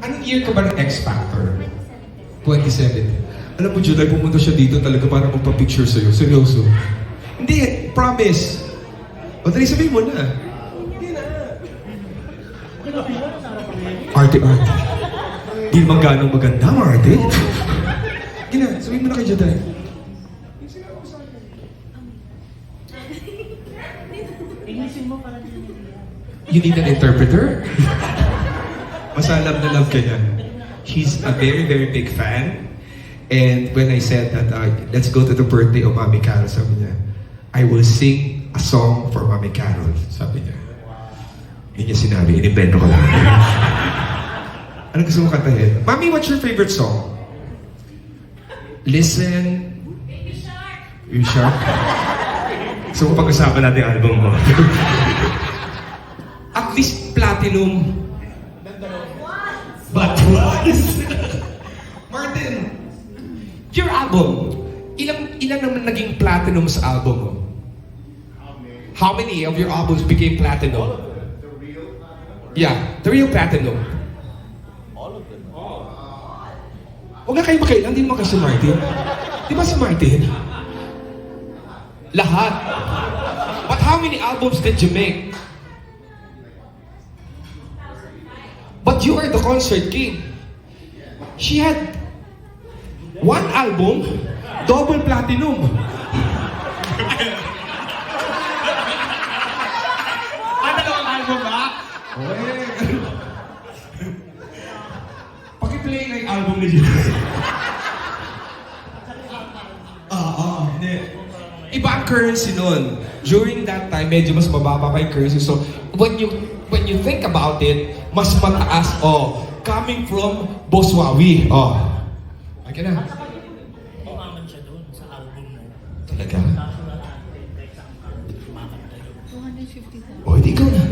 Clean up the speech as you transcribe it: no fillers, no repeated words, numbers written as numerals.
Anong year ka ba ng X Factor? 2017. Alam mo, July, pumunta siya dito talaga para magpa-picture sa'yo. Seryoso. Hindi, promise. O, dali, sabihin mo na. Arte. Di naman ganong maganda, Arte. Gina, sabihin mo na kay Juday. You need an interpreter? Basta love na love ka niya. She's a very, very big fan. And when I said that, let's go to the birthday of Mami Carol, sabi niya, I will sing a song for Mami Carol, sabi niya. Hindi niya sinabi, inimbento ko lang. Anong gusto mo kantahin? Mami, what's your favorite song? Listen. Baby Shark. Baby Shark? Gusto mo pag-usapan natin yung album mo? At least platinum. But once. Martin, your album, ilan naman naging platinum sa album mo? How many of your albums became platinum? The real platinum? Yeah, the real platinum. All of them. Huwag nga kayo makailan, hindi mo kasi Martin. Di ba si Martin? Lahat. But how many albums did you make? But you are the concert king. She had one album, double platinum. Dalawang album ba? Paki-play na yung album ni Jim. Hindi. Iba ang currency nun. During that time, medyo mas mababa pa yung currency. So, when you think about it, mas mataas, coming from Boswawi. Okay na. Umaman siya doon sa album na yun. Talaga? Kaso na natin, kahit saan ka, kumakanta yun. 250,000. Hindi ikaw na.